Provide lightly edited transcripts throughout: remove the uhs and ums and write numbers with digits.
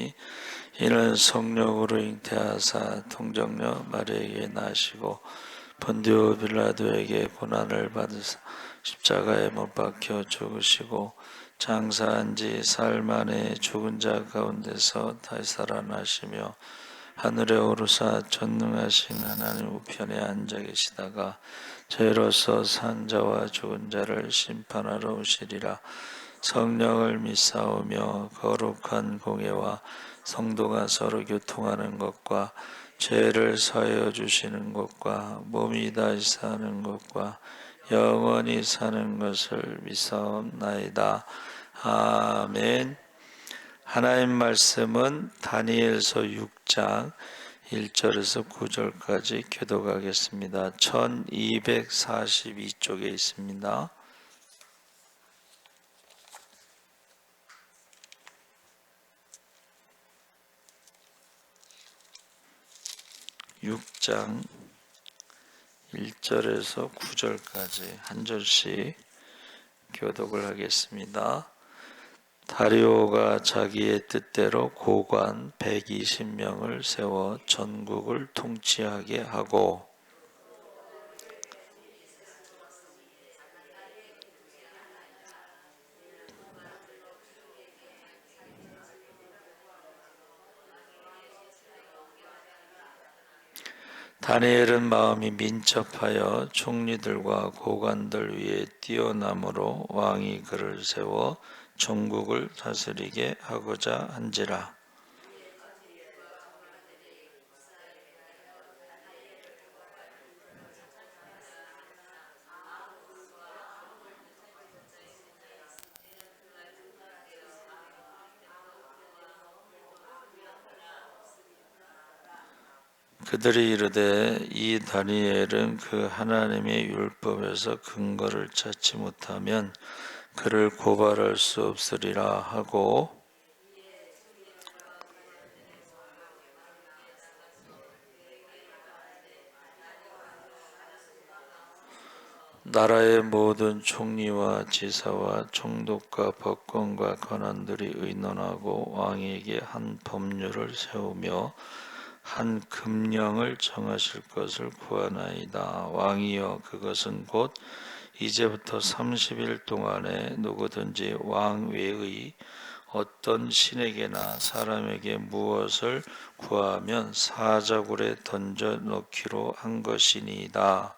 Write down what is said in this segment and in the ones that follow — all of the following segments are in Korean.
하시니 이는 성령으로 잉태하사 통정녀 마리아에게 나시고 본디오 빌라도에게 고난을 받으사 십자가에 못 박혀 죽으시고 장사한 지 사흘 만에 죽은 자 가운데서 다시 살아나시며 하늘에 오르사 전능하신 하나님 우편에 앉아 계시다가 저희로서 산 자와 죽은 자를 심판하러 오시리라. 성령을 믿사오며 거룩한 공예와 성도가 서로 교통하는 것과 죄를 사하여 주시는 것과 몸이 다시 사는 것과 영원히 사는 것을 믿사옵나이다. 아멘. 하나님 말씀은 다니엘서 6장 1절에서 9절까지 교독하겠습니다. 1242쪽에 있습니다. 6장 1절에서 9절까지 한 절씩 교독을 하겠습니다. 다리오가 자기의 뜻대로 고관 120명을 세워 전국을 통치하게 하고 다니엘은 마음이 민첩하여 총리들과 고관들 위에 뛰어남으로 왕이 그를 세워 전국을 다스리게 하고자 한지라. 그들이 이르되 이 다니엘은 그 하나님의 율법에서 근거를 찾지 못하면 그를 고발할 수 없으리라 하고 나라의 모든 총리와 지사와 총독과 법관과 관원들이 의논하고 왕에게 한 법률을 세우며 한 금령을 정하실 것을 구하나이다. 왕이여 그것은 곧 이제부터 30일 동안에 누구든지 왕 외의 어떤 신에게나 사람에게 무엇을 구하면 사자굴에 던져 넣기로 한 것이니이다.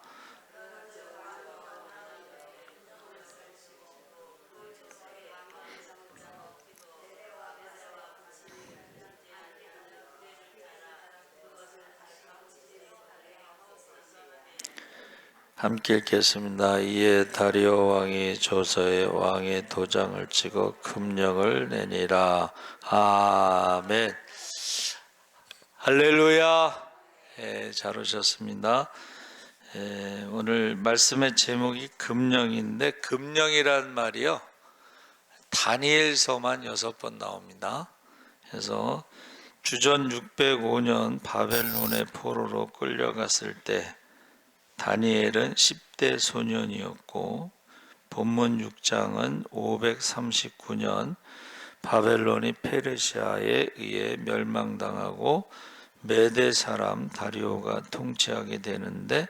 함께 읽겠습니다. 이에 다리오 왕이 조서에 왕의 도장을 찍어 금령을 내니라. 아멘. 할렐루야. 잘 오셨습니다. 오늘 말씀의 제목이 금령인데 금령이란 말이요 다니엘서만 6번 나옵니다. 그래서 주전 605년 바벨론의 포로로 끌려갔을 때 다니엘은 10대 소년이었고 본문 6장은 539년 바벨론이 페르시아에 의해 멸망당하고 메대 사람 다리오가 통치하게 되는데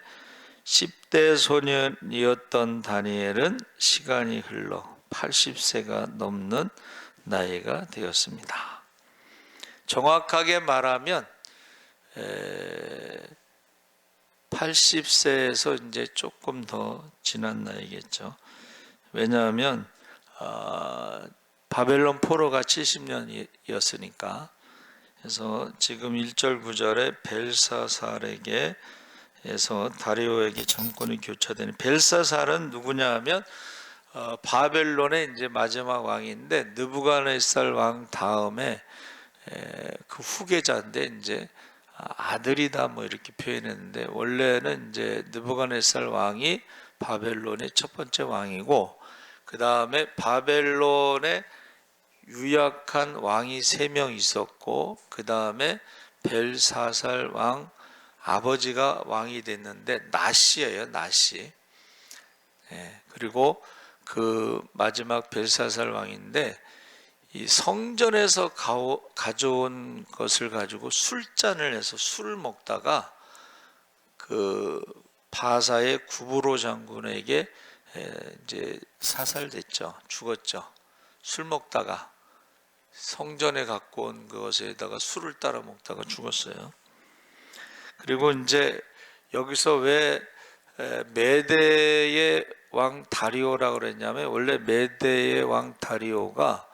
10대 소년이었던 다니엘은 시간이 흘러 80세가 넘는 나이가 되었습니다. 정확하게 말하면 80세에서 이제 조금 더 지난 나이겠죠. 왜냐하면 바벨론 포로가 70년이었으니까. 그래서 지금 1절 9절에 벨사살에게 에서 다리오에게 정권이 교차되는 벨사살은 누구냐 하면 바벨론의 이제 마지막 왕인데 느부갓네살 왕 다음에 그 후계자인데 이제 아들이다 뭐 이렇게 표현했는데 원래는 이제 느부갓네살 왕이 바벨론의 첫 번째 왕이고 그 다음에 바벨론에 유약한 왕이 3명 있었고 그 다음에 벨사살 왕 아버지가 왕이 됐는데 나시예요. 나시. 그리고 그 마지막 벨사살 왕인데 이 성전에서 가져온 것을 가지고 술잔을 해서 술을 먹다가 그 바사의 구브로 장군에게 이제 사살됐죠. 죽었죠. 술 먹다가 성전에 갖고 온 그것에다가 술을 따라 먹다가 죽었어요. 그리고 이제 여기서 왜 메대의 왕 다리오라고 그랬냐면, 원래 메대의 왕 다리오가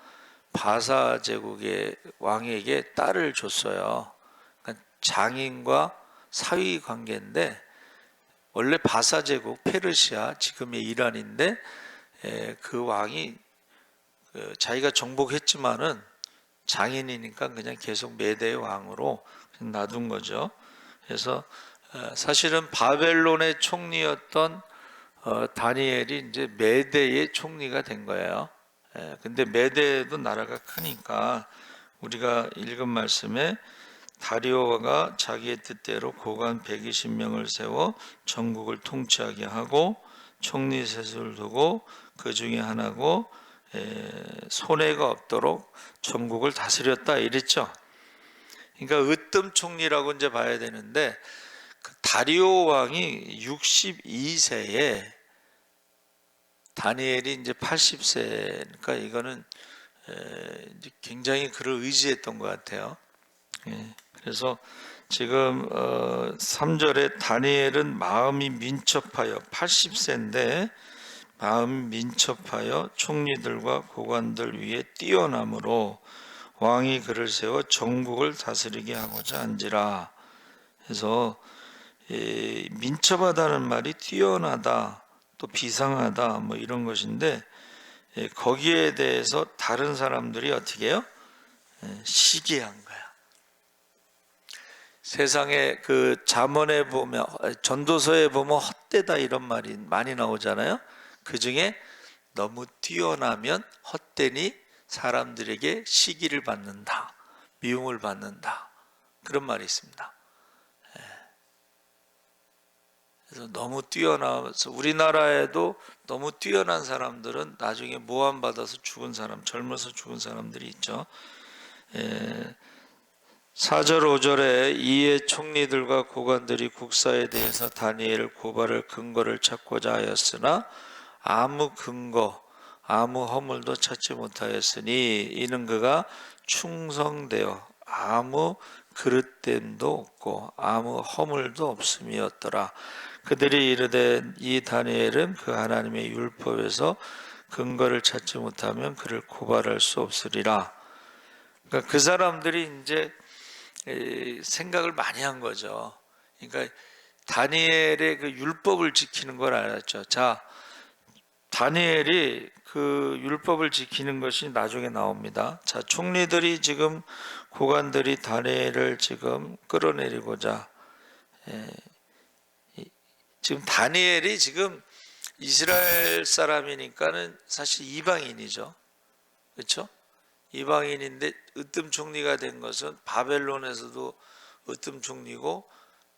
바사 제국의 왕에게 딸을 줬어요. 그러니까 장인과 사위 관계인데, 원래 바사 제국 페르시아, 지금의 이란인데, 그 왕이 자기가 정복했지만은 장인이니까 그냥 계속 메대의 왕으로 놔둔 거죠. 그래서 사실은 바벨론의 총리였던 다니엘이 이제 메대의 총리가 된 거예요. 근데 메대도 나라가 크니까 우리가 읽은 말씀에 다리오가 자기의 뜻대로 고관 120명을 세워 전국을 통치하게 하고 총리 셋을 두고 그 중에 하나고 손해가 없도록 전국을 다스렸다 이랬죠. 그러니까 으뜸 총리라고 이제 봐야 되는데, 그 다리오 왕이 62세에 다니엘이 이제 80세니까 이거는 이제 굉장히 그를 의지했던 것 같아요. 그래서 지금 3절에 다니엘은 마음이 민첩하여 80세인데 마음 민첩하여 총리들과 고관들 위에 뛰어남으로 왕이 그를 세워 전국을 다스리게 하고자 한지라. 그래서 민첩하다는 말이 뛰어나다, 또 비상하다, 뭐 이런 것인데, 거기에 대해서 다른 사람들이 어떻게 해요? 시기한 거야. 세상에 그 잠언에 보면, 전도서에 보면 헛되다 이런 말이 많이 나오잖아요. 그 중에 너무 뛰어나면 헛되니 사람들에게 시기를 받는다, 미움을 받는다, 그런 말이 있습니다. 그래서 너무 뛰어나서 우리나라에도 너무 뛰어난 사람들은 나중에 모함받아서 죽은 사람, 젊어서 죽은 사람들이 있죠. 4절 5절에 이에 총리들과 고관들이 국사에 대해서 다니엘을 고발할 근거를 찾고자 하였으나 아무 근거, 아무 허물도 찾지 못하였으니 이는 그가 충성되어 아무 그릇됨도 없고 아무 허물도 없음이었더라. 그들이 이르되 이 다니엘은 그 하나님의 율법에서 근거를 찾지 못하면 그를 고발할 수 없으리라. 그러니까 그 사람들이 이제 생각을 많이 한 거죠. 그러니까 다니엘의 그 율법을 지키는 걸 알았죠. 자, 다니엘이 그 율법을 지키는 것이 나중에 나옵니다. 자, 총리들이 지금 고관들이 다니엘을 지금 끌어내리고자, 지금 다니엘이 지금 이스라엘 사람이니까는 사실 이방인이죠. 그렇죠? 이방인인데 으뜸 총리가 된 것은 바벨론에서도 으뜸 총리고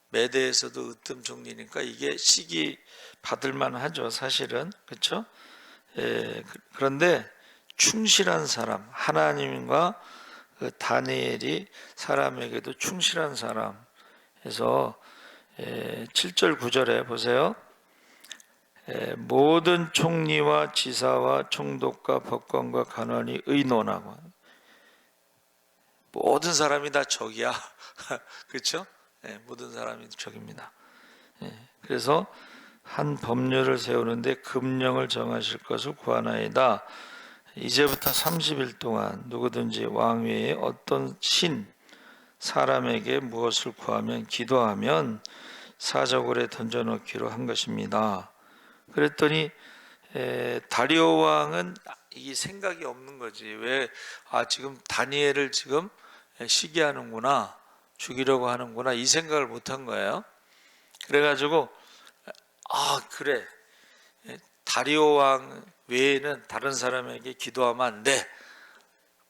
메대에서도 으뜸 총리니까 이게 시기 받을 만하죠, 사실은. 그렇죠? 그런데 충실한 사람, 하나님과 그 다니엘이 사람에게도 충실한 사람 해서 7절 9절에 보세요. 모든 총리와 지사와 총독과 법관과 간원이 의논하고, 모든 사람이 다 적이야. 그렇죠? 모든 사람이 적입니다. 그래서 한 법률을 세우는데 금령을 정하실 것을 구하나이다. 이제부터 30일 동안 누구든지 왕 외에 어떤 사람에게 무엇을 구하면 기도하면 사저골에 던져넣기로 한 것입니다. 그랬더니 다리오 왕은 이 생각이 없는 거지. 왜 지금 다니엘을 지금 시기하는구나, 죽이려고 하는구나, 이 생각을 못한 거예요. 그래가지고 그래, 다리오 왕 외에는 다른 사람에게 기도하면 안 돼.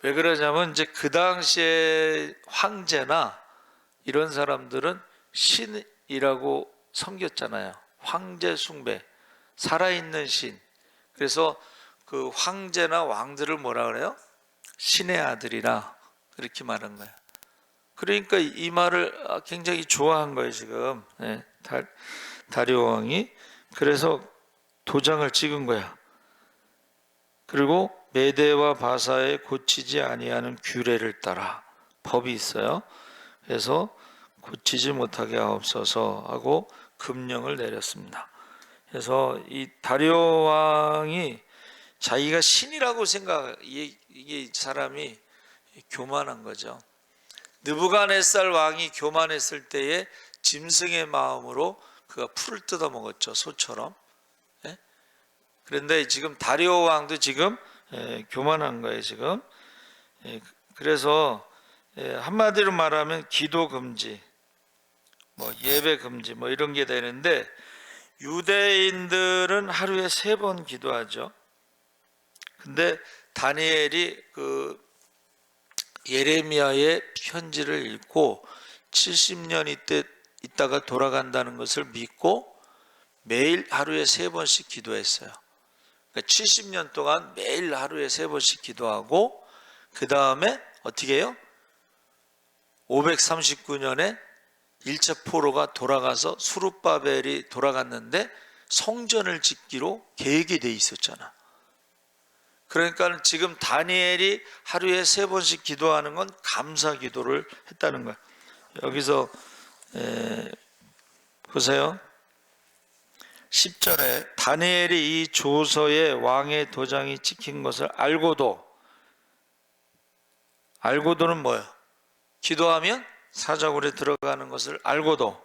왜 그러냐면 이제 그 당시에 황제나 이런 사람들은 신이라고 섬겼잖아요. 황제 숭배, 살아있는 신. 그래서 그 황제나 왕들을 뭐라 그래요? 신의 아들이라 그렇게 말한 거예요. 그러니까 이 말을 굉장히 좋아한 거예요 지금. 다리오 왕이. 그래서 도장을 찍은 거야. 그리고 메대와 바사에 고치지 아니하는 규례를 따라, 법이 있어요. 그래서 고치지 못하게 하옵소서 하고 금령을 내렸습니다. 그래서 이 다리오 왕이 자기가 신이라고 이게 사람이 교만한 거죠. 느부갓네살 왕이 교만했을 때에 짐승의 마음으로 그가 풀을 뜯어 먹었죠, 소처럼. 그런데 지금 다리오 왕도 지금 교만한 거예요 지금. 그래서 한마디로 말하면 기도 금지, 뭐 예배 금지, 뭐 이런 게 되는데, 유대인들은 하루에 3번 기도하죠. 근데 다니엘이 그 예레미야의 편지를 읽고 70년 있다가 돌아간다는 것을 믿고 매일 하루에 3번씩 기도했어요. 그러니까 70년 동안 매일 하루에 3번씩 기도하고, 그 다음에 어떻게 해요? 539년에 1차 포로가 돌아가서 수룹바벨이 돌아갔는데 성전을 짓기로 계획이 돼 있었잖아. 그러니까 지금 다니엘이 하루에 3번씩 기도하는 건 감사 기도를 했다는 거야. 여기서 보세요. 10절에 다니엘이 이 조서에 왕의 도장이 찍힌 것을 알고도는 뭐예요? 기도하면 사자굴에 들어가는 것을 알고도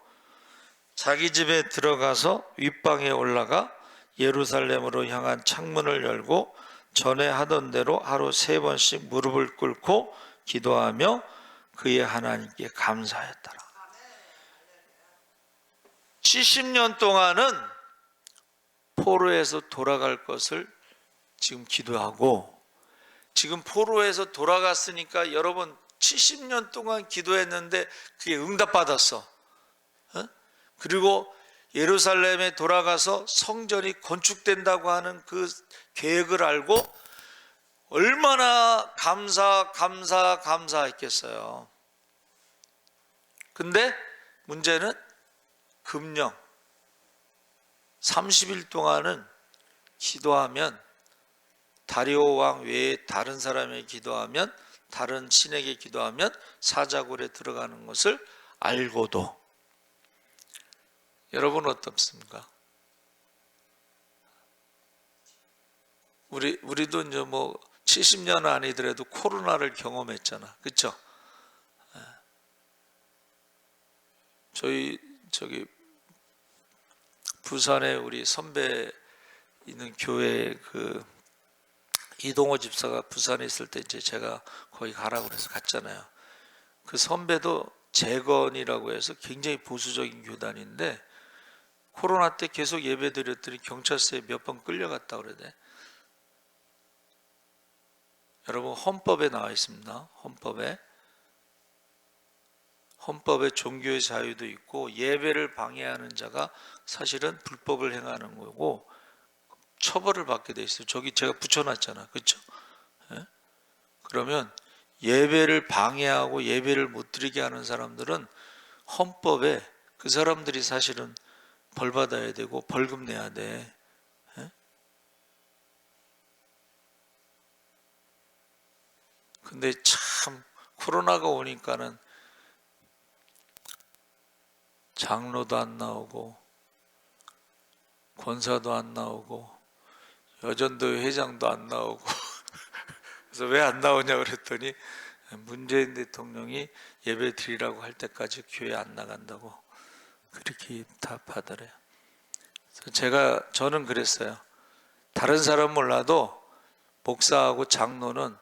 자기 집에 들어가서 윗방에 올라가 예루살렘으로 향한 창문을 열고 전에 하던 대로 하루 3번씩 무릎을 꿇고 기도하며 그의 하나님께 감사했더라. 70년 동안은 포로에서 돌아갈 것을 지금 기도하고, 지금 포로에서 돌아갔으니까 여러분 70년 동안 기도했는데 그게 응답받았어. 그리고 예루살렘에 돌아가서 성전이 건축된다고 하는 그 계획을 알고 얼마나 감사했겠어요. 근데 문제는 금령 30일 동안은 기도하면, 다리오 왕 외에 다른 사람에게 기도하면, 다른 신에게 기도하면 사자굴에 들어가는 것을 알고도. 여러분 어떻습니까? 우리도 이제 뭐 70년 아니더라도 코로나를 경험했잖아, 그렇죠? 저기 부산에 우리 선배 있는 교회 그 이동호 집사가 부산에 있을 때 이제 제가 거기 가라고 그래서 갔잖아요. 그 선배도 재건이라고 해서 굉장히 보수적인 교단인데 코로나 때 계속 예배 드렸더니 경찰서에 몇 번 끌려갔다 그러대. 여러분 헌법에 나와 있습니다. 헌법에 종교의 자유도 있고, 예배를 방해하는 자가 사실은 불법을 행하는 거고 처벌을 받게 돼 있어요. 저기 제가 붙여놨잖아, 그렇죠? 그러면 예배를 방해하고 예배를 못 드리게 하는 사람들은 헌법에 그 사람들이 사실은 벌 받아야 되고 벌금 내야 돼. 근데 참 코로나가 오니까는 장로도 안 나오고 권사도 안 나오고 여전도회 회장도 안 나오고 그래서 왜 안 나오냐 그랬더니 문재인 대통령이 예배 드리라고 할 때까지 교회 안 나간다고 그렇게 답하더래요. 저는 그랬어요. 다른 사람 몰라도 목사하고 장로는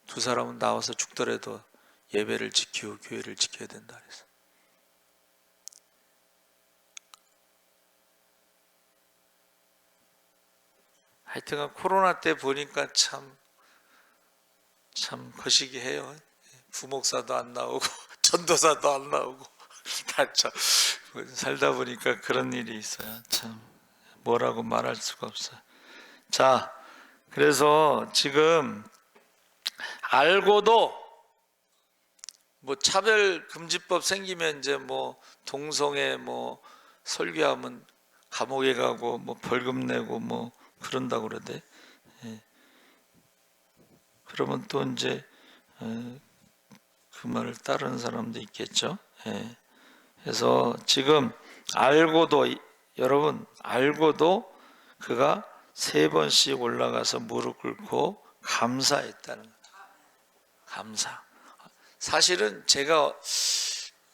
두 사람은 나와서 죽더라도 예배를 지키고 교회를 지켜야 된다 그래서. 하여튼간 코로나 때 보니까 참 거시기해요. 부목사도 안 나오고 전도사도 안 나오고 다 참 살다 보니까 그런 일이 있어요. 참 뭐라고 말할 수가 없어요. 자, 그래서 지금 알고도 뭐 차별금지법 생기면 이제 뭐 동성애 뭐 설교하면 감옥에 가고 뭐 벌금 내고 뭐 그런다고 그러대. 예. 그러면 또 이제 그 말을 따르는 사람도 있겠죠. 예. 그래서 지금 알고도, 여러분 알고도 그가 3번씩 올라가서 무릎 꿇고 감사했다는 거예요. 감사. 사실은 제가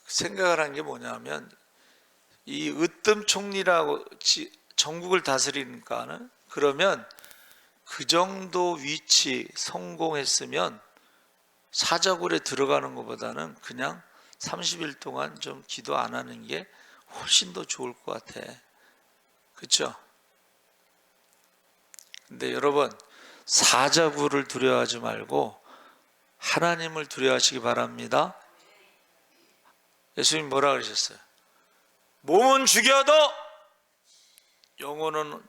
생각을 한 게 뭐냐면 이 으뜸 총리라고 전국을 다스리니까는, 그러면 그 정도 위치 성공했으면 사자굴에 들어가는 것보다는 그냥 30일 동안 좀 기도 안 하는 게 훨씬 더 좋을 것 같아. 그렇죠? 근데 여러분, 사자굴을 두려워하지 말고 하나님을 두려워하시기 바랍니다. 예수님 뭐라 그러셨어요? 몸은 죽여도 영혼은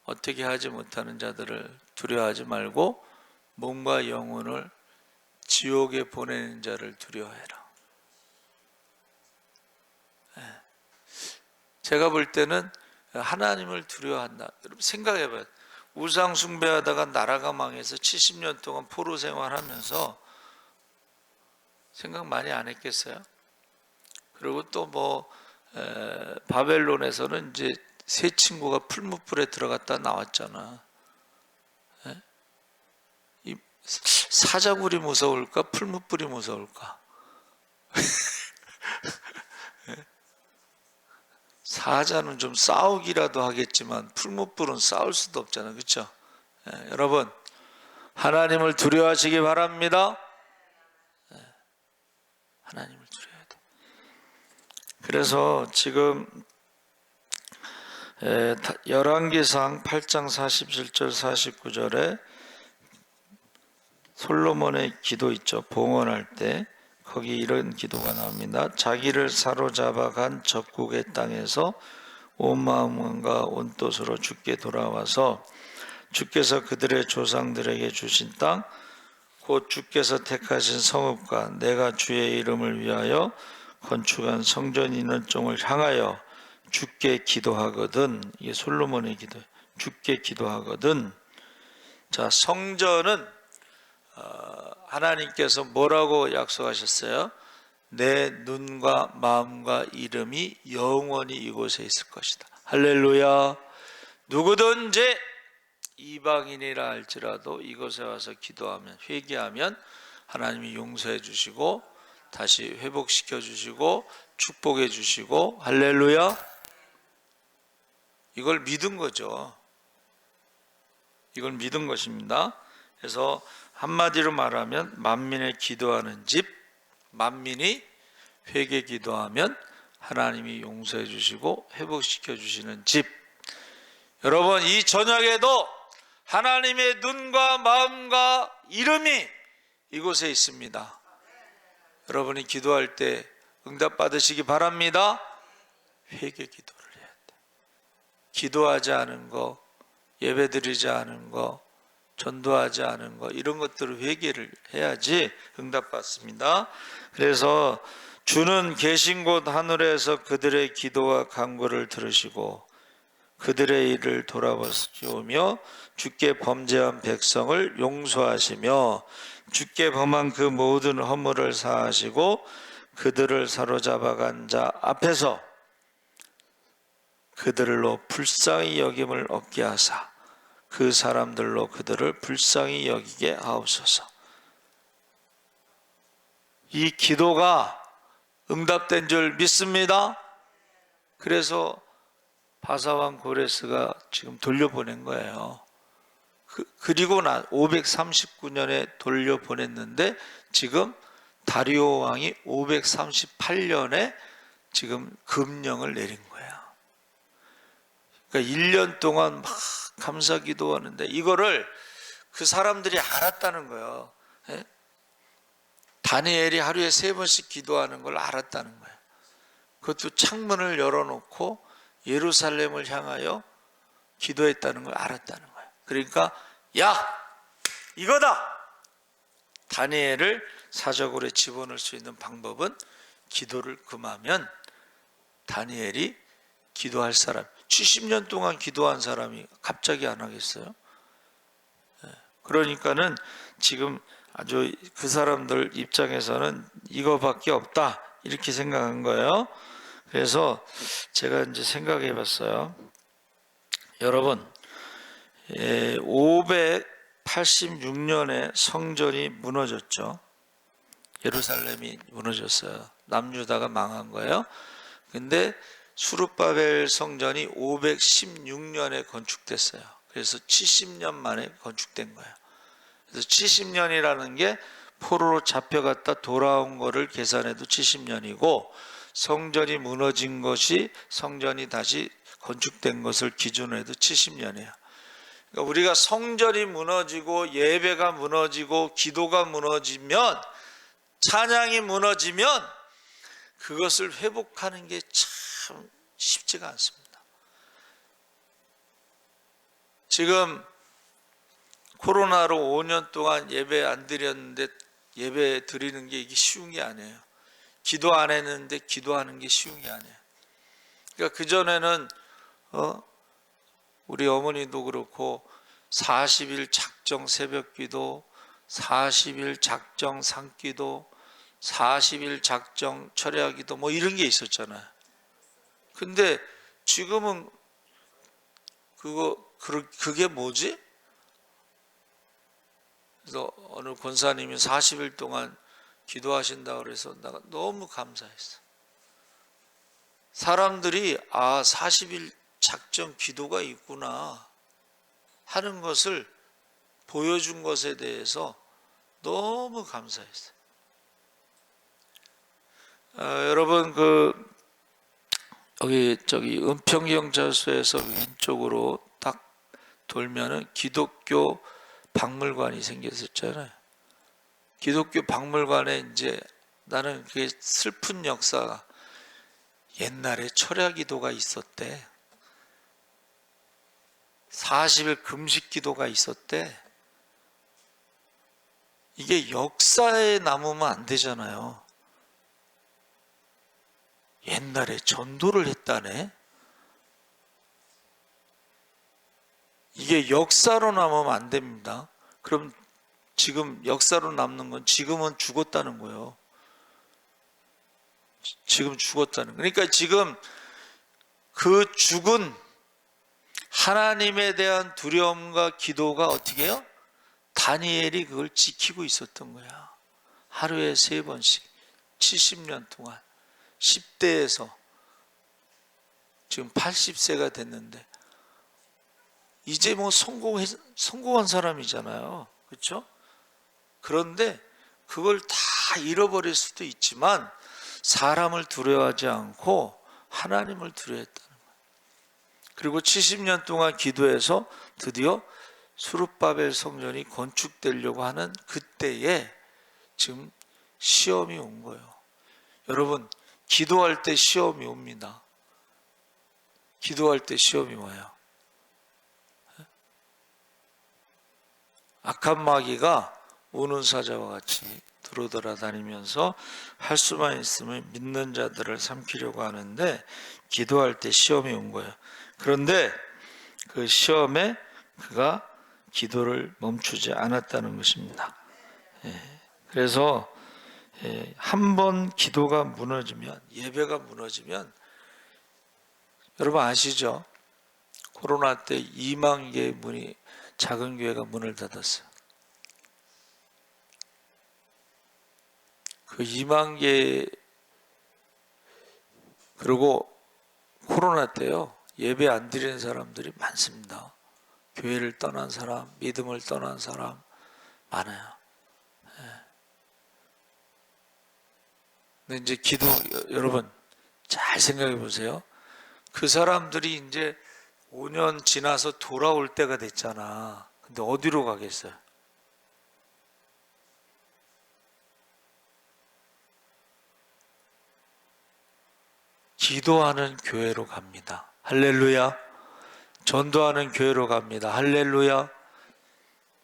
어떻게 하지 못하는 자들을 두려워하지 말고 몸과 영혼을 지옥에 보내는 자를 두려워해라. 제가 볼 때는 하나님을 두려워한다. 여러분 생각해봐요. 우상 숭배하다가 나라가 망해서 70년 동안 포로 생활하면서 생각 많이 안 했겠어요? 그리고 또 뭐 바벨론에서는 이제 세 친구가 풀무불에 들어갔다 나왔잖아. 이 사자굴이 무서울까? 풀무불이 무서울까? 사자는 좀 싸우기라도 하겠지만 풀무불은 싸울 수도 없잖아. 그렇죠? 여러분, 하나님을 두려워하시기 바랍니다. 하나님을 두려워야 돼. 그래서 지금 열왕기상 8장 47절 49절에 솔로몬의 기도 있죠. 봉헌할 때 거기 이런 기도가 나옵니다. 자기를 사로잡아 간 적국의 땅에서 온 마음과 온 뜻으로 주께 돌아와서 주께서 그들의 조상들에게 주신 땅 곧 주께서 택하신 성읍과 내가 주의 이름을 위하여 건축한 성전이 있는 쪽을 향하여 주께 기도하거든. 이게 솔로몬의 기도. 주께 기도하거든. 자, 성전은 하나님께서 뭐라고 약속하셨어요? 내 눈과 마음과 이름이 영원히 이곳에 있을 것이다. 할렐루야. 누구든지 이방인이라 할지라도 이곳에 와서 기도하면, 회개하면 하나님이 용서해 주시고 다시 회복시켜 주시고 축복해 주시고, 할렐루야. 이걸 믿은 거죠. 이걸 믿은 것입니다. 그래서 한마디로 말하면 만민의 기도하는 집, 만민이 회개 기도하면 하나님이 용서해 주시고 회복시켜 주시는 집. 여러분, 이 저녁에도 하나님의 눈과 마음과 이름이 이곳에 있습니다. 여러분이 기도할 때 응답 받으시기 바랍니다. 회개 기도를 해야 돼. 기도하지 않은 거, 예배드리지 않은 거, 전도하지 않은 거, 이런 것들을 회개를 해야지 응답 받습니다. 그래서 주는 계신 곳 하늘에서 그들의 기도와 간구를 들으시고 그들의 일을 돌아보시오며 주께 범죄한 백성을 용서하시며 주께 범한 그 모든 허물을 사하시고 그들을 사로잡아간 자 앞에서 그들로 불쌍히 여김을 얻게 하사 그 사람들로 그들을 불쌍히 여기게 하옵소서. 이 기도가 응답된 줄 믿습니다. 그래서 바사왕 고레스가 지금 돌려보낸 거예요. 그리고 539년에 돌려보냈는데 지금 다리오 왕이 538년에 지금 금령을 내린 거야. 그러니까 1년 동안 막 감사 기도하는데 이거를 그 사람들이 알았다는 거예요. 다니엘이 하루에 3번씩 기도하는 걸 알았다는 거예요. 그것도 창문을 열어놓고 예루살렘을 향하여 기도했다는 걸 알았다는 거예요. 그러니까 야, 이거다. 다니엘을 사적으로 집어넣을 수 있는 방법은 기도를 금하면 다니엘이 기도할 사람, 70년 동안 기도한 사람이 갑자기 안 하겠어요? 그러니까는 지금 아주 그 사람들 입장에서는 이거밖에 없다 이렇게 생각한 거예요. 그래서 제가 이제 생각해 봤어요. 여러분, 586년에 성전이 무너졌죠. 예루살렘이 무너졌어요. 남유다가 망한 거예요. 근데 수룹바벨 성전이 516년에 건축됐어요. 그래서 70년 만에 건축된 거예요. 그래서 70년이라는 게 포로로 잡혀갔다 돌아온 거를 계산해도 70년이고, 성전이 무너진 것이 성전이 다시 건축된 것을 기준으로 해도 70년이에요. 그러니까 우리가 성전이 무너지고 예배가 무너지고 기도가 무너지면, 찬양이 무너지면 그것을 회복하는 게 참 쉽지가 않습니다. 지금 코로나로 5년 동안 예배 안 드렸는데 예배 드리는 게 이게 쉬운 게 아니에요. 기도 안 했는데 기도하는 게 쉬운 게 아니에요. 그러니까 그전에는 우리 어머니도 그렇고 40일 작정 새벽기도, 40일 작정 산기도, 40일 작정 철야기도 뭐 이런 게 있었잖아요. 근데 지금은 그게 뭐지? 그래서 어느 권사님이 40일 동안 기도하신다고 그래서 내가 너무 감사했어. 사람들이 40일 작정 기도가 있구나 하는 것을 보여준 것에 대해서 너무 감사했어요. 여러분 저기 은평경찰서에서 왼쪽으로 딱 돌면은 기독교 박물관이 생겼었잖아요. 기독교 박물관에 이제 나는 그게 슬픈 역사가, 옛날에 철야기도가 있었대. 40일 금식기도가 있었대. 이게 역사에 남으면 안 되잖아요. 옛날에 전도를 했다네. 이게 역사로 남으면 안 됩니다. 그럼 지금 역사로 남는 건 지금은 죽었다는 거예요. 지금 죽었다는. 그러니까 지금 그 죽은 하나님에 대한 두려움과 기도가 어떻게 해요? 다니엘이 그걸 지키고 있었던 거야. 하루에 3번씩 70년 동안 10대에서 지금 80세가 됐는데 이제 뭐 성공한 사람이잖아요. 그렇죠? 그런데 그걸 다 잃어버릴 수도 있지만 사람을 두려워하지 않고 하나님을 두려워했다는 거예요. 그리고 70년 동안 기도해서 드디어 수룹바벨 성전이 건축되려고 하는 그때에 지금 시험이 온 거예요. 여러분, 기도할 때 시험이 옵니다. 기도할 때 시험이 와요. 악한 마귀가 우는 사자와 같이 들어다니면서 할 수만 있으면 믿는 자들을 삼키려고 하는데, 기도할 때 시험이 온 거예요. 그런데 그 시험에 그가 기도를 멈추지 않았다는 것입니다. 그래서 한번 기도가 무너지면, 예배가 무너지면, 여러분 아시죠? 코로나 때 2만 개의 작은 교회가 문을 닫았어요. 그 2만 개, 그리고 코로나 때요, 예배 안 드리는 사람들이 많습니다. 교회를 떠난 사람, 믿음을 떠난 사람 많아요. 근데 이제 여러분 잘 생각해 보세요. 그 사람들이 이제 5년 지나서 돌아올 때가 됐잖아. 근데 어디로 가겠어요? 기도하는 교회로 갑니다. 할렐루야. 전도하는 교회로 갑니다. 할렐루야.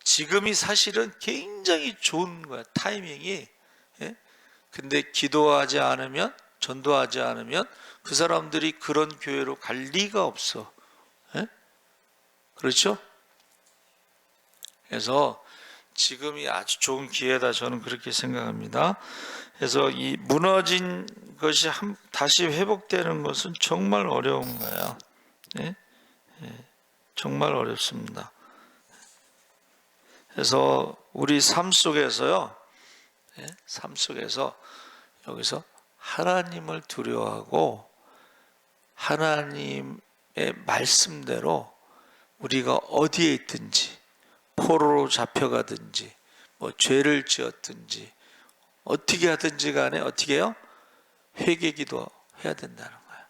지금이 사실은 굉장히 좋은 거야, 타이밍이. 예? 근데 기도하지 않으면, 전도하지 않으면 그 사람들이 그런 교회로 갈 리가 없어. 예? 그렇죠? 그래서 지금이 아주 좋은 기회다, 저는 그렇게 생각합니다. 그래서 이 무너진 것이 다시 회복되는 것은 정말 어려운 거예요. 예? 정말 어렵습니다. 그래서 우리 삶 속에서요, 삶 속에서 여기서 하나님을 두려워하고 하나님의 말씀대로 우리가 어디에 있든지, 포로로 잡혀가든지 뭐 죄를 지었든지 어떻게 하든지 간에 어떻게 해요? 회개기도 해야 된다는 거예요.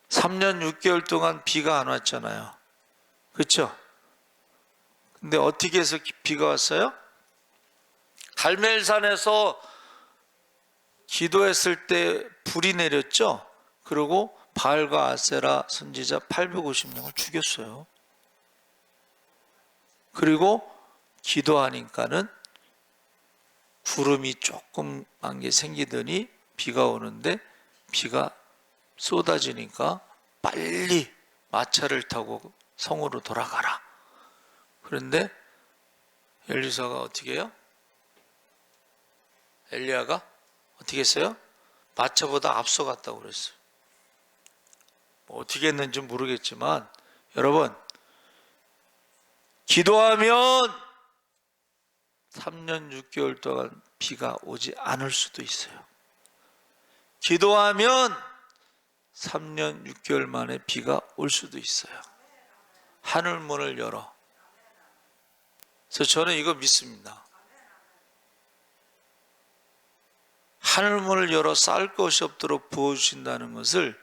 3년 6개월 동안 비가 안 왔잖아요. 그렇죠? 근데 어떻게 해서 비가 왔어요? 갈멜산에서 기도했을 때 불이 내렸죠. 그리고 바알과 아세라 선지자 850명을 죽였어요. 그리고 기도하니까는 구름이 조금만 게 생기더니 비가 오는데, 비가 쏟아지니까 빨리 마차를 타고 성으로 돌아가라. 그런데 엘리사가 어떻게 해요? 엘리야가 어떻게 했어요? 마차보다 앞서갔다고 그랬어요. 뭐 어떻게 했는지 모르겠지만 여러분, 기도하면 3년 6개월 동안 비가 오지 않을 수도 있어요. 기도하면 3년 6개월 만에 비가 올 수도 있어요. 하늘 문을 열어. 그래서 저는 이거 믿습니다. 하늘 문을 열어 쌀 것이 없도록 부어주신다는 것을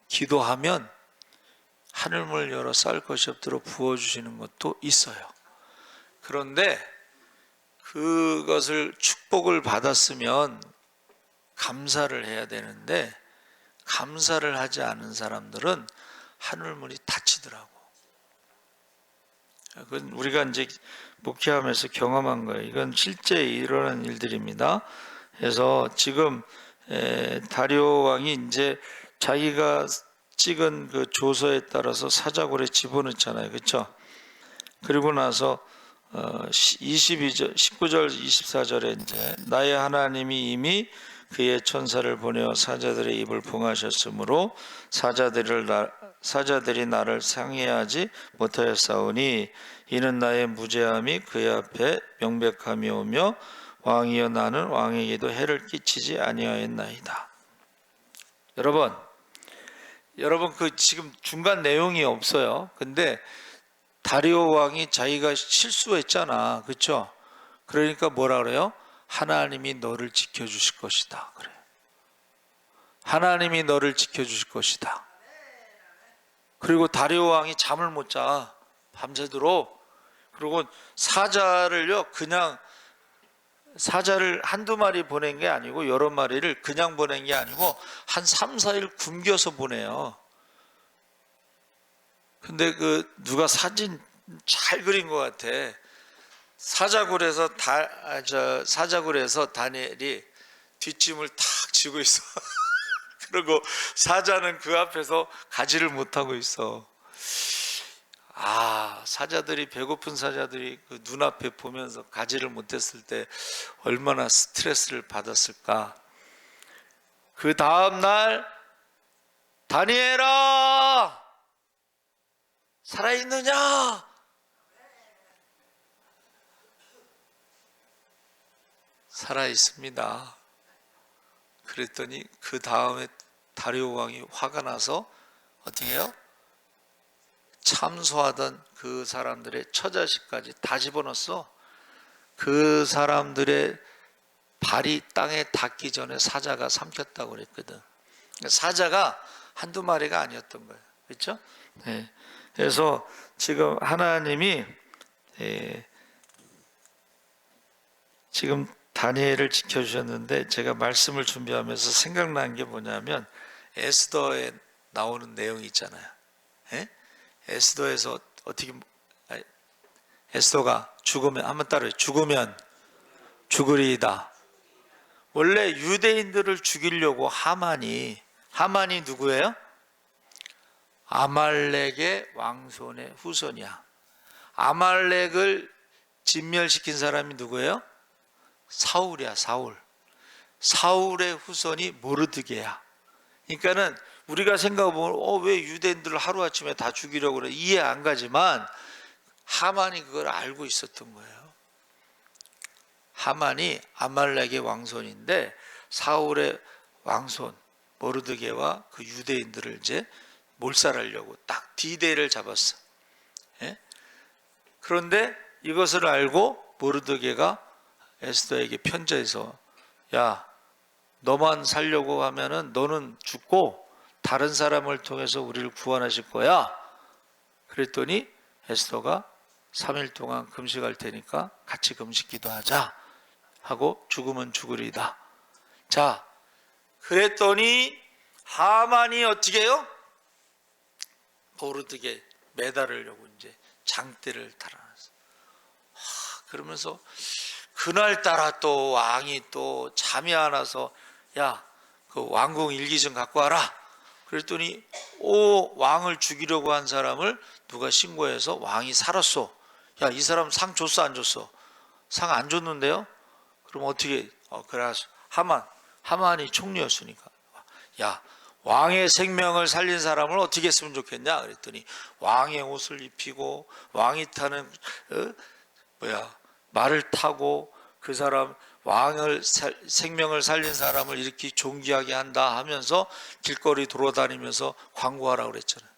기도하면 하늘 문을 열어 쌀 것이 없도록 부어주시는 것도 있어요. 그런데 그것을 축복을 받았으면 감사를 해야 되는데, 감사를 하지 않은 사람들은 하늘문이 닫히더라고. 그건 우리가 이제 목회하면서 경험한 거예요. 이건 실제 일어난 일들입니다. 그래서 지금 다리오 왕이 이제 자기가 찍은 그 조서에 따라서 사자굴에 집어넣잖아요. 그렇죠? 그리고 나서 19절 24절에 이제 나의 하나님이 이미 그의 천사를 보내어 사자들의 입을 봉하셨으므로 사자들이 나를 상해하지 못하였사오니 이는 나의 무죄함이 그의 앞에 명백함이오며 왕이여 나는 왕에게도 해를 끼치지 아니하였나이다. 여러분 그 지금 중간 내용이 없어요. 근데 다리오 왕이 자기가 실수했잖아. 그렇죠? 그러니까 뭐라 그래요? 하나님이 너를 지켜주실 것이다. 그래요. 하나님이 너를 지켜주실 것이다. 그리고 다리오 왕이 잠을 못 자. 밤새도록. 그리고 사자를요, 그냥 사자를 한두 마리 보낸 게 아니고 여러 마리를 그냥 보낸 게 아니고 한 3, 4일 굶겨서 보내요. 근데 누가 사진 잘 그린 것 같아. 사자굴에서 다니엘이 뒷짐을 탁 지고 있어. 그리고 사자는 그 앞에서 가지를 못하고 있어. 사자들이, 배고픈 사자들이 그 눈앞에 보면서 가지를 못했을 때 얼마나 스트레스를 받았을까. 그 다음날 다니엘아 살아있느냐? 살아있습니다. 그랬더니 그 다음에 다리오 왕이 화가 나서 어떻게 해요? 참소하던 그 사람들의 처자식까지 다 집어넣었어. 그 사람들의 발이 땅에 닿기 전에 사자가 삼켰다고 그랬거든. 사자가 한두 마리가 아니었던 거예요. 그렇죠? 네. 그래서 지금 하나님이 지금 다니엘을 지켜주셨는데, 제가 말씀을 준비하면서 생각난 게 뭐냐면 에스더에 나오는 내용이 있잖아요. 에스더에서 어떻게 에스더가 죽으면, 한번 따라해요. 죽으면 죽으리이다. 원래 유대인들을 죽이려고 하만이 누구예요? 아말렉의 왕손의 후손이야. 아말렉을 진멸시킨 사람이 누구예요? 사울이야. 사울의 후손이 모르드게야. 그러니까는 우리가 생각해보면 왜 유대인들을 하루아침에 다 죽이려고 그래, 이해 안 가지만 하만이 그걸 알고 있었던 거예요. 하만이 아말렉의 왕손인데 사울의 왕손 모르드게와 그 유대인들을 이제 몰살하려고 딱 D-Day를 잡았어. 예? 그런데 이것을 알고 모르드게가 에스더에게 편지해서, 야, 너만 살려고 하면은 너는 죽고 다른 사람을 통해서 우리를 구원하실 거야. 그랬더니 에스더가 3일 동안 금식할 테니까 같이 금식 기도하자 하고 죽으면 죽으리다. 자, 그랬더니 하만이 어떻게 해요? 모르드게 매달으려고 이제 장대를 달아놨어. 그러면서 그날따라 또 왕이 또 잠이 안 와서, 야, 그 왕궁 일기 좀 갖고 와라. 그랬더니 왕을 죽이려고 한 사람을 누가 신고해서 왕이 살았어. 야, 이 사람 상 줬어 안 줬어? 상 안 줬는데요? 그럼 어떻게? 그래서 하만이 총리였으니까, 야, 왕의 생명을 살린 사람을 어떻게 했으면 좋겠냐? 그랬더니 왕의 옷을 입히고 왕이 타는 말을 타고 그 사람 왕을 생명을 살린 사람을 이렇게 존귀하게 한다 하면서 길거리 돌아다니면서 광고하라고 그랬잖아요.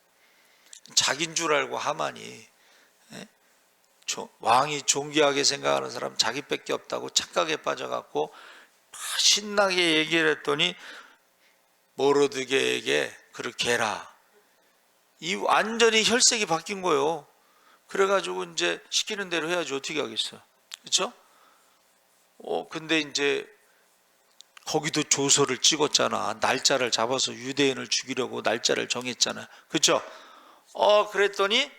자기인 줄 알고 하만이, 왕이 존귀하게 생각하는 사람 자기밖에 없다고 착각에 빠져갖고 신나게 얘기를 했더니 모르드게에게 그렇게 해라. 이 완전히 혈색이 바뀐 거예요. 그래가지고 이제 시키는 대로 해야지 어떻게 하겠어. 그렇죠? 근데 이제 거기도 조서를 찍었잖아. 날짜를 잡아서 유대인을 죽이려고 날짜를 정했잖아. 그렇죠? 그랬더니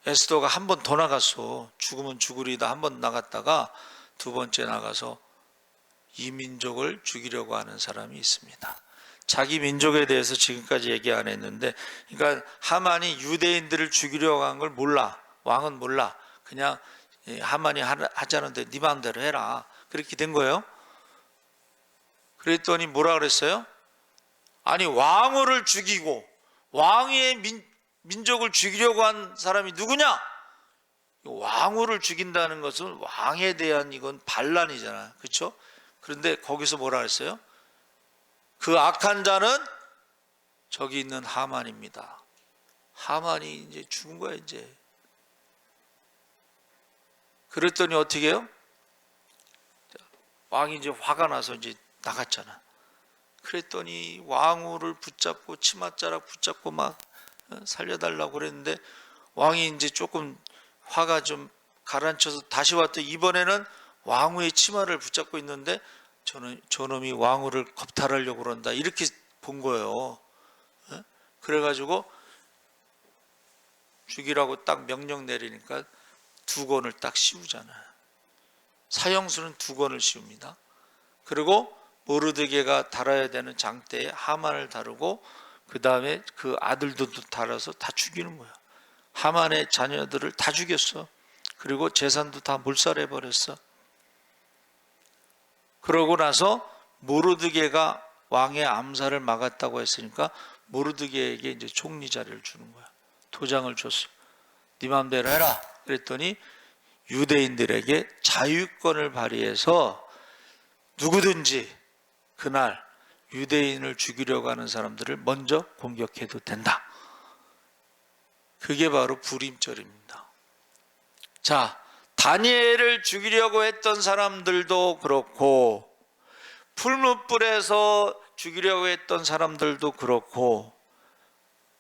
에스더가 한 번 더 나갔어. 죽으면 죽으리다 한 번 나갔다가 두 번째 나가서 이 민족을 죽이려고 하는 사람이 있습니다. 자기 민족에 대해서 지금까지 얘기 안 했는데, 그러니까 하만이 유대인들을 죽이려고 한 걸 몰라. 왕은 몰라. 그냥 하만이 하자는데 네 마음대로 해라. 그렇게 된 거예요. 그랬더니 뭐라 그랬어요? 아니, 왕후를 죽이고 왕의 민족을 죽이려고 한 사람이 누구냐? 왕후를 죽인다는 것은 왕에 대한 이건 반란이잖아. 그렇죠? 그런데 거기서 뭐라 했어요? 그 악한 자는 저기 있는 하만입니다. 하만이 이제 죽은 거야 이제. 그랬더니 어떻게 해요? 왕이 이제 화가 나서 이제 나갔잖아. 그랬더니 왕후를 붙잡고 치맛자락 붙잡고 막 살려달라고 그랬는데 왕이 이제 조금 화가 좀 가라앉혀서 다시 왔더니 이번에는 왕후의 치마를 붙잡고 있는데 저놈이 왕후를 겁탈하려고 그런다 이렇게 본 거예요. 그래가지고 죽이라고 딱 명령 내리니까 두 권을 딱 씌우잖아요. 사형수는 두 권을 씌웁니다. 그리고 모르드게가 달아야 되는 장대에 하만을 다루고 그 다음에 그 아들들도 달아서 다 죽이는 거야. 하만의 자녀들을 다 죽였어. 그리고 재산도 다 몰살해버렸어. 그러고 나서 모르드게가 왕의 암살을 막았다고 했으니까 모르드게에게 이제 총리 자리를 주는 거야. 도장을 줬어. 네 마음대로 해라. 그랬더니 유대인들에게 자유권을 발휘해서 누구든지 그날 유대인을 죽이려고 하는 사람들을 먼저 공격해도 된다. 그게 바로 불임절입니다. 자, 다니엘을 죽이려고 했던 사람들도 그렇고 풀무불에서 죽이려고 했던 사람들도 그렇고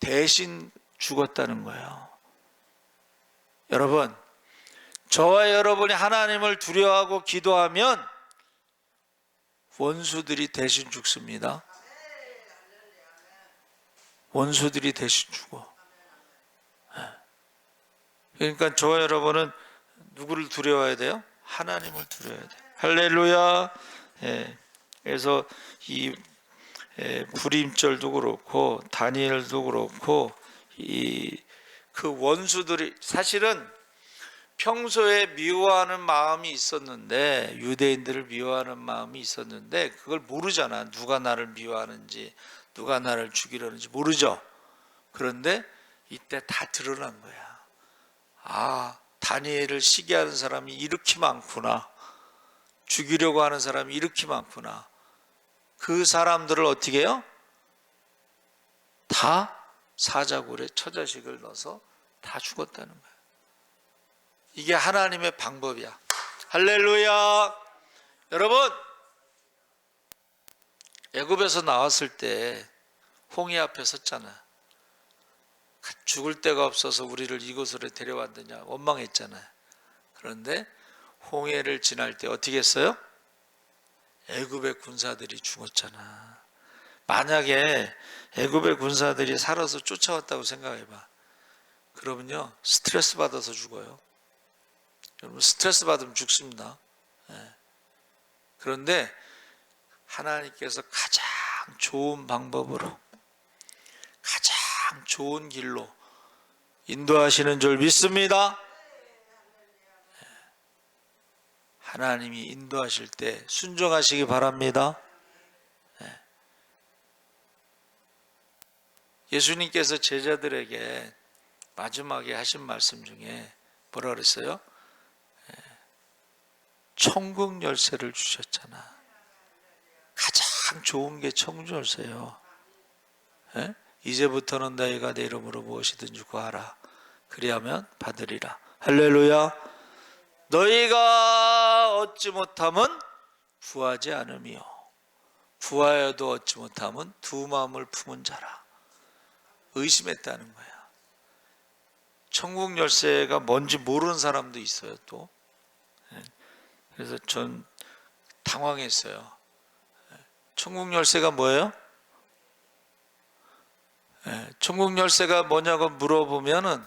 대신 죽었다는 거예요. 여러분, 저와 여러분이 하나님을 두려워하고 기도하면 원수들이 대신 죽습니다. 원수들이 대신 죽어. 그러니까 저와 여러분은 누구를 두려워해야 돼요? 하나님을 두려워해야 돼요. 할렐루야. 예. 그래서 이 불임절도 그렇고 다니엘도 그렇고 이 그 원수들이 사실은 평소에 미워하는 마음이 있었는데, 유대인들을 미워하는 마음이 있었는데 그걸 모르잖아. 누가 나를 미워하는지, 누가 나를 죽이려는지 모르죠. 그런데 이때 다 드러난 거야. 아, 다니엘을 시기하는 사람이 이렇게 많구나, 죽이려고 하는 사람이 이렇게 많구나. 그 사람들을 어떻게 해요? 다 사자굴에 처자식을 넣어서 다 죽었다는 거야. 이게 하나님의 방법이야. 할렐루야. 여러분, 애굽에서 나왔을 때 홍해 앞에 섰잖아. 죽을 데가 없어서 우리를 이곳으로 데려왔느냐 원망했잖아요. 그런데 홍해를 지날 때 어떻게 했어요? 애굽의 군사들이 죽었잖아. 만약에 애굽의 군사들이 살아서 쫓아왔다고 생각해봐. 그러면요, 스트레스 받아서 죽어요. 여러분, 스트레스 받으면 죽습니다. 그런데 하나님께서 가장 좋은 방법으로, 가장 좋은 길로 인도하시는 줄 믿습니다. 하나님이 인도하실 때 순종하시기 바랍니다. 예수님께서 제자들에게 마지막에 하신 말씀 중에 뭐라 그랬어요? 천국 열쇠를 주셨잖아. 가장 좋은 게 천국 열쇠예요. 이제부터는 너희가 내 이름으로 무엇이든지 구하라. 그리하면 받으리라. 할렐루야. 너희가 얻지 못하면 구하지 않으며 구하여도 얻지 못하면 두 마음을 품은 자라. 의심했다는 거야. 천국 열쇠가 뭔지 모르는 사람도 있어요. 또 그래서 전 당황했어요. 천국 열쇠가 뭐예요? 천국 열쇠가 뭐냐고 물어보면은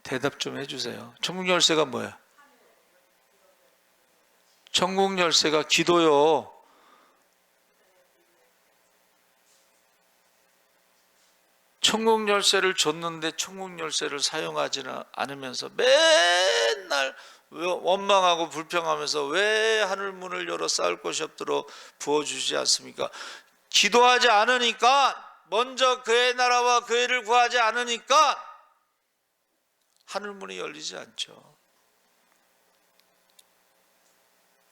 대답 좀 해주세요. 천국 열쇠가 뭐예요? 천국 열쇠가 기도요. 천국 열쇠를 줬는데 천국 열쇠를 사용하지는 않으면서 맨날 원망하고 불평하면서 왜 하늘 문을 열어 쌓을 곳이 없도록 부어주지 않습니까? 기도하지 않으니까, 먼저 그의 나라와 그의 일을 구하지 않으니까 하늘 문이 열리지 않죠.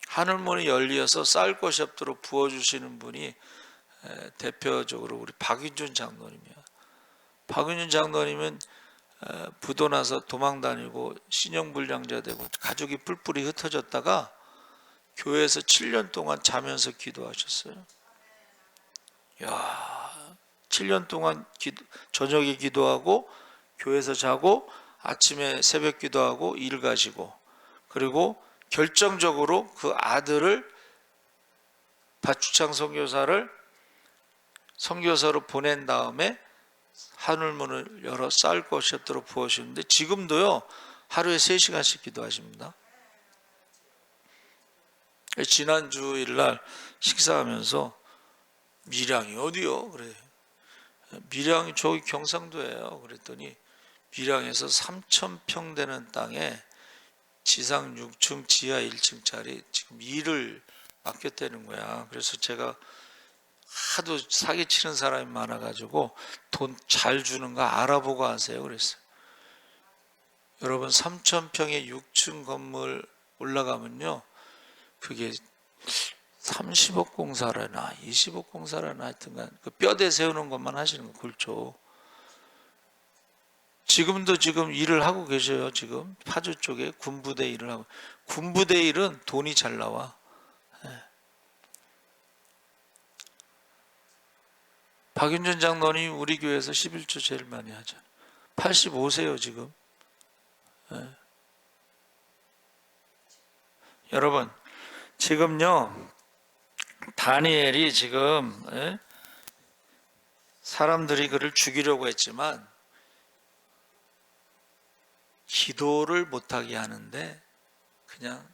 하늘 문이 열려서 쌓을 곳이 없도록 부어주시는 분이 대표적으로 우리 박윤준 장로님이에요. 박윤준 장로님은 부도 나서 도망다니고 신용불량자 되고 가족이 뿔뿔이 흩어졌다가 교회에서 7년 동안 자면서 기도하셨어요. 야, 7년 동안 저녁에 기도하고 교회에서 자고 아침에 새벽 기도하고 일 가시고, 그리고 결정적으로 그 아들을 박주창 선교사를 선교사로 보낸 다음에 하늘문을 열어 쌓을 곳이 없도록 부어주시는데 지금도요 하루에 3시간씩 기도하십니다. 지난 주일날 식사하면서 밀양이 어디요? 그래. 밀양이 저기 경상도예요. 그랬더니 밀양에서 3,000평 되는 땅에 지상 6층 지하 1층짜리 지금 일을 맡겼다는 거야. 그래서 제가 하도 사기치는 사람이 많아가지고 돈 잘 주는 거 알아보고 하세요 그랬어요. 여러분, 3,000평의 6층 건물 올라가면요 그게 30억 공사라나 20억 공사라나 하여튼간 그 뼈대 세우는 것만 하시는 거 굴죠. 지금도 지금 일을 하고 계셔요. 지금 파주 쪽에 군부대 일을 하고. 군부대 일은 돈이 잘 나와. 박윤준 장로님 우리 교회에서 11조 제일 많이 하죠. 85세요 지금. 여러분, 지금요 다니엘이 지금 사람들이 그를 죽이려고 했지만 기도를 못하게 하는데 그냥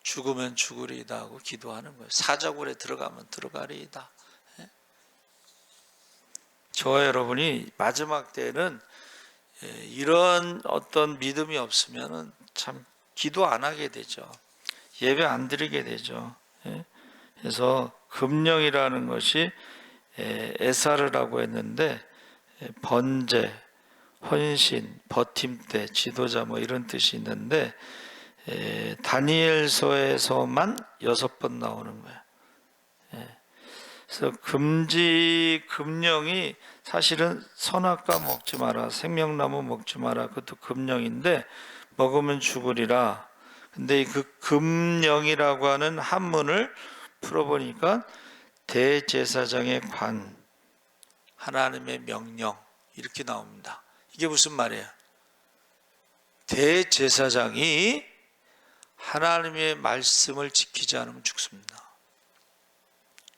죽으면 죽으리이다 하고 기도하는 거예요. 사자굴에 들어가면 들어가리이다. 저와 여러분이 마지막 때는 이런 어떤 믿음이 없으면 참 기도 안 하게 되죠. 예배 안 드리게 되죠. 그래서 금령이라는 것이 에사르라고 했는데 번제, 헌신, 버팀대, 지도자 뭐 이런 뜻이 있는데 다니엘서에서만 6번 나오는 거예요. 그래서 금령이 사실은 선악과 먹지 마라, 생명나무 먹지 마라, 그것도 금령인데 먹으면 죽으리라. 근데 그 금령이라고 하는 한문을 풀어보니까 대제사장의 관, 하나님의 명령 이렇게 나옵니다. 이게 무슨 말이에요? 대제사장이 하나님의 말씀을 지키지 않으면 죽습니다.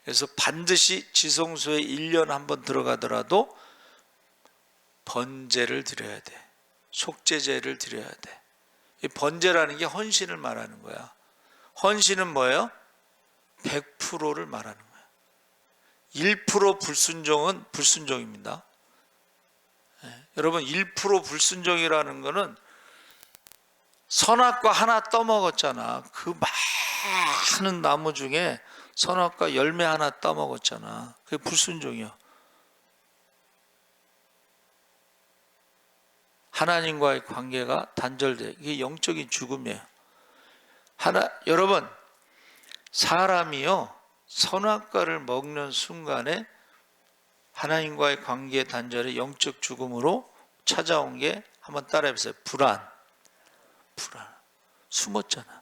그래서 반드시 지성소에 1년 한번 들어가더라도 번제를 드려야 돼. 속죄제를 드려야 돼. 이 번제라는 게 헌신을 말하는 거야. 헌신은 뭐예요? 100%를 말하는 거야. 1% 불순종은 불순종입니다. 여러분 1% 불순종이라는 거는 선악과 하나 떠먹었잖아. 그 많은 나무 중에 선악과 열매 하나 따먹었잖아. 그게 불순종이야. 하나님과의 관계가 단절돼. 이게 영적인 죽음이에요. 여러분, 사람이요 선악과를 먹는 순간에 하나님과의 관계 단절이 영적 죽음으로 찾아온 게 한번 따라해보세요. 불안. 숨었잖아.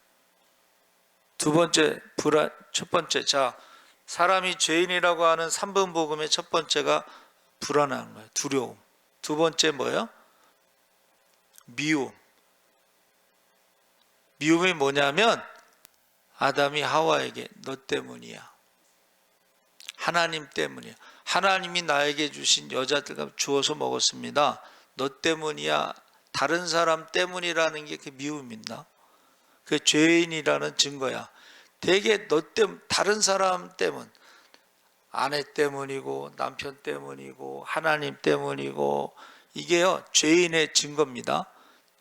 두 번째 불안. 첫 번째, 자, 사람이 죄인이라고 하는 3번 복음의 첫 번째가 불안한 거예요. 두려움. 두 번째 뭐예요? 미움. 미움이 뭐냐면 아담이 하와에게 너 때문이야. 하나님 때문이야. 하나님이 나에게 주신 여자들과 주어서 먹었습니다. 너 때문이야. 다른 사람 때문이라는 게 그 미움입니다. 그 죄인이라는 증거야. 대개 너 때문, 다른 사람 때문, 아내 때문이고 남편 때문이고 하나님 때문이고 이게요 죄인의 증거입니다.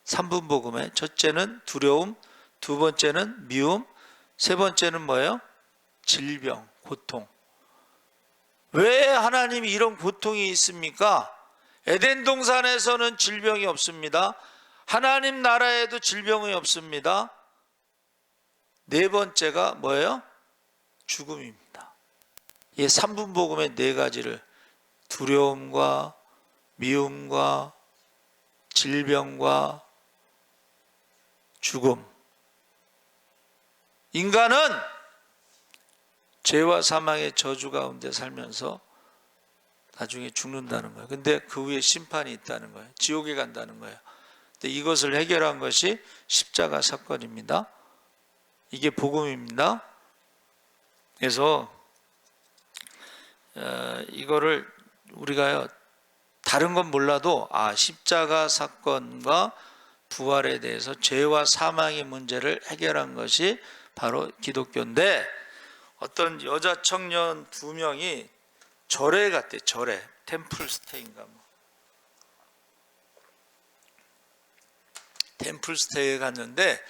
3분 복음에 첫째는 두려움, 두 번째는 미움, 세 번째는 뭐예요? 질병, 고통. 왜 하나님이 이런 고통이 있습니까? 에덴 동산에서는 질병이 없습니다. 하나님 나라에도 질병이 없습니다. 네 번째가 뭐예요? 죽음입니다. 이 3분 복음의 네 가지를 두려움과 미움과 질병과 죽음. 인간은 죄와 사망의 저주 가운데 살면서 나중에 죽는다는 거예요. 근데 그 후에 심판이 있다는 거예요. 지옥에 간다는 거예요. 근데 이것을 해결한 것이 십자가 사건입니다. 이게 복음입니다. 그래서 이거를 우리가요 다른 건 몰라도 십자가 사건과 부활에 대해서 죄와 사망의 문제를 해결한 것이 바로 기독교인데, 어떤 여자 청년 2명이 절에 갔대. 절에 템플스테이인가 뭐. 템플스테이에 갔는데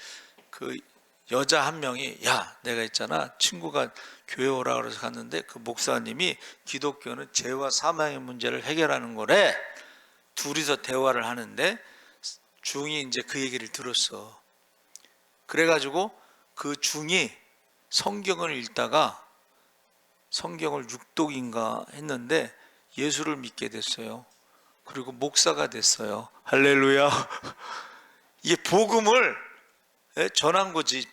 그 여자 한 명이 야 내가 있잖아 친구가 교회 오라 그래서 갔는데 그 목사님이 기독교는 죄와 사망의 문제를 해결하는 거래. 둘이서 대화를 하는데 중이 이제 그 얘기를 들었어. 그래가지고 그 중이 성경을 읽다가 성경을 6독인가 했는데 예수를 믿게 됐어요. 그리고 목사가 됐어요. 할렐루야. 이게 복음을 전한 거지.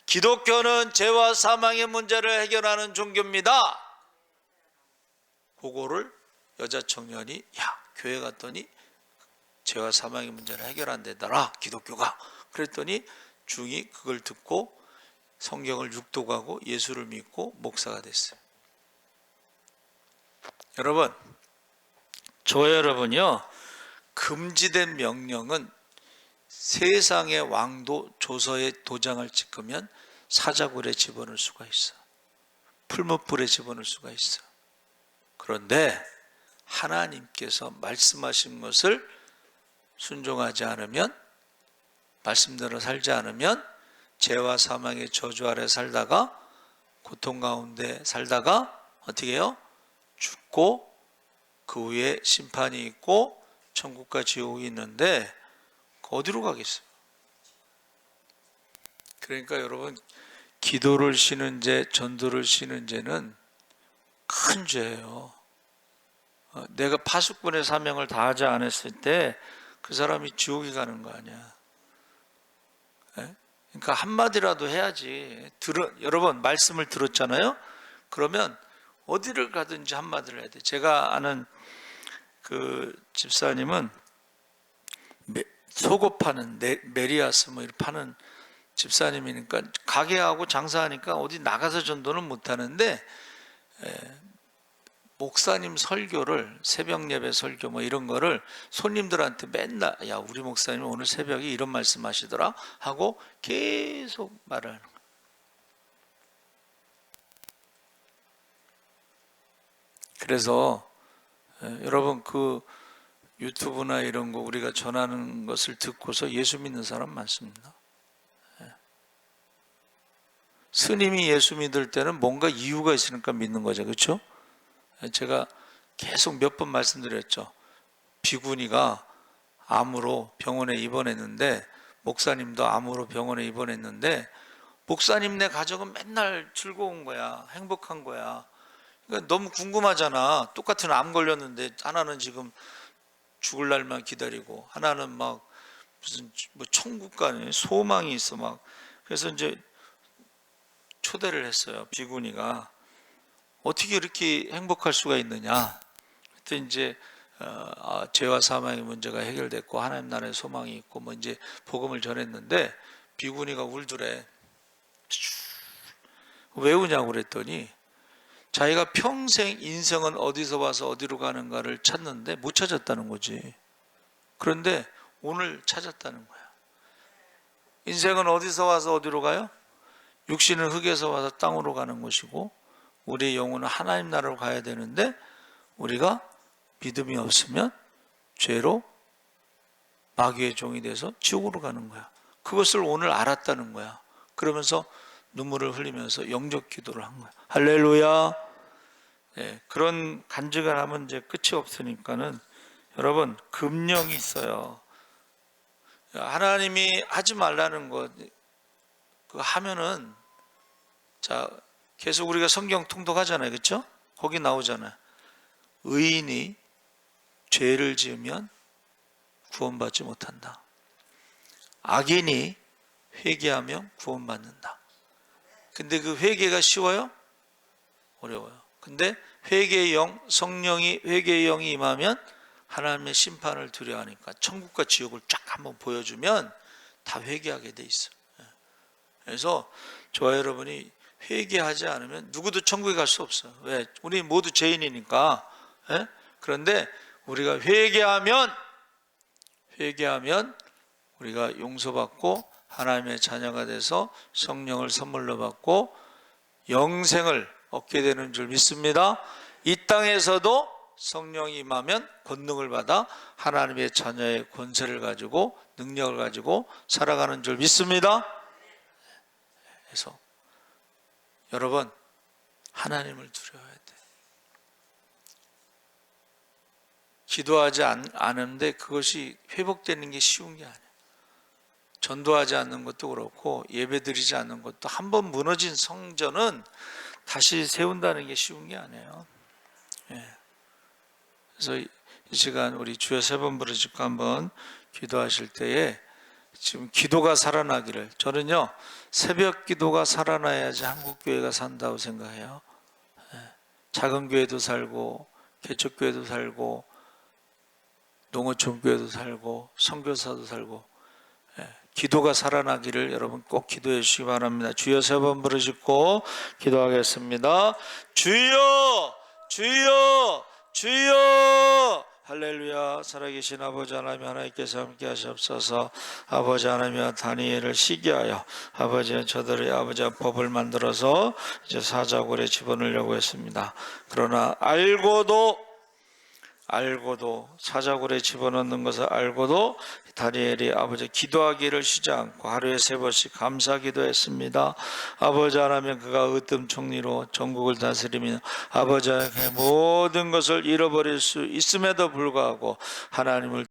기독교는 죄와 사망의 문제를 해결하는 종교입니다. 그거를 여자 청년이 교회 갔더니 죄와 사망의 문제를 해결한다더라 기독교가. 그랬더니 중이 그걸 듣고 성경을 육독하고 예수를 믿고 목사가 됐어요. 여러분, 저와 여러분이요 금지된 명령은 세상의 왕도 조서에 도장을 찍으면 사자굴에 집어넣을 수가 있어. 풀무불에 집어넣을 수가 있어. 그런데 하나님께서 말씀하신 것을 순종하지 않으면, 말씀대로 살지 않으면 죄와 사망의 저주 아래 살다가, 고통 가운데 살다가 어떻게 해요? 죽고 그 후에 심판이 있고 천국과 지옥이 있는데 어디로 가겠어요? 그러니까 여러분, 기도를 쉬는 죄, 전도를 쉬는 죄는 큰 죄예요. 내가 파수꾼의 사명을 다하지 않았을 때 그 사람이 지옥에 가는 거 아니야. 그러니까 한마디라도 해야지. 여러분, 말씀을 들었잖아요. 그러면 어디를 가든지 한마디를 해야 돼. 제가 아는 그 집사님은 속옷 파는 메리아스 뭐 이렇게 파는 집사님이니까 가게하고 장사하니까 어디 나가서 전도는 못 하는데, 목사님 설교를, 새벽 예배 설교 뭐 이런 거를 손님들한테 맨날, 야, 우리 목사님 오늘 새벽에 이런 말씀 하시더라 하고 계속 말을 하는 거예요. 그래서 여러분, 그 유튜브나 이런 거 우리가 전하는 것을 듣고서 예수 믿는 사람 많습니다. 스님이 예수 믿을 때는 뭔가 이유가 있으니까 믿는 거죠. 그렇죠? 제가 계속 몇 번 말씀드렸죠. 비구니가 암으로 병원에 입원했는데, 목사님도 암으로 병원에 입원했는데, 목사님네 가족은 맨날 즐거운 거야. 행복한 거야. 그러니까 너무 궁금하잖아. 똑같은 암 걸렸는데 하나는 지금 죽을 날만 기다리고, 하나는 막 무슨 뭐 천국 가는 소망이 있어 막. 그래서 이제 초대를 했어요. 비구니가 어떻게 이렇게 행복할 수가 있느냐. 그때 이제 죄와 사망의 문제가 해결됐고 하나님 나라의 소망이 있고 뭐 이제 복음을 전했는데, 비구니가 울더래. 왜 우냐고 그랬더니 자기가 평생 인생은 어디서 와서 어디로 가는가를 찾는데 못 찾았다는 거지. 그런데 오늘 찾았다는 거야. 인생은 어디서 와서 어디로 가요? 육신은 흙에서 와서 땅으로 가는 것이고, 우리의 영혼은 하나님 나라로 가야 되는데, 우리가 믿음이 없으면 죄로 마귀의 종이 돼서 지옥으로 가는 거야. 그것을 오늘 알았다는 거야. 그러면서 눈물을 흘리면서 영적 기도를 한 거야. 할렐루야. 네, 그런 간증을 하면 이제 끝이 없으니까는 여러분, 금령이 있어요. 하나님이 하지 말라는 것 그거 하면은, 자, 계속 우리가 성경 통독하잖아요. 그렇죠? 거기 나오잖아요. 의인이 죄를 지으면 구원받지 못한다. 악인이 회개하면 구원받는다. 근데 그 회개가 쉬워요? 어려워요. 근데 회개의 영, 성령이 회개의 영이 임하면 하나님의 심판을 두려워하니까 천국과 지옥을 쫙 한번 보여주면 다 회개하게 돼 있어요. 그래서 저와 여러분이 회개하지 않으면 누구도 천국에 갈 수 없어요. 왜? 우리 모두 죄인이니까. 그런데 우리가 회개하면 우리가 용서받고 하나님의 자녀가 돼서 성령을 선물로 받고 영생을 얻게 되는 줄 믿습니다. 이 땅에서도 성령이 임하면 권능을 받아 하나님의 자녀의 권세를 가지고 능력을 가지고 살아가는 줄 믿습니다. 그래서 여러분, 하나님을 두려워야 돼. 기도하지 않은데 그것이 회복되는 게 쉬운 게 아니야. 전도하지 않는 것도 그렇고 예배드리지 않는 것도, 한 번 무너진 성전은 다시 세운다는 게 쉬운 게 아니에요. 그래서 이 시간 우리 주여 세 번 부르짖고 한번 기도하실 때에 지금 기도가 살아나기를, 저는요 새벽 기도가 살아나야지 한국교회가 산다고 생각해요. 작은 교회도 살고 개척교회도 살고 농어촌교회도 살고 선교사도 살고, 기도가 살아나기를 여러분 꼭 기도해 주시기 바랍니다. 주여 세 번 부르짖고 기도하겠습니다. 주여 주여 주여 할렐루야. 살아계신 아버지 하나님, 하나님께서 함께 하시옵소서. 아버지 하나님, 다니엘을 시기하여 아버지는 저들의 아버지와 법을 만들어서 이제 사자굴에 집어넣으려고 했습니다. 그러나 알고도 사자굴에 집어넣는 것을 알고도 다니엘이 아버지 기도하기를 쉬지 않고 하루에 3번씩 감사 기도했습니다. 아버지 하나님, 그가 으뜸 총리로 전국을 다스리며 아버지 하나님 모든 것을 잃어버릴 수 있음에도 불구하고 하나님을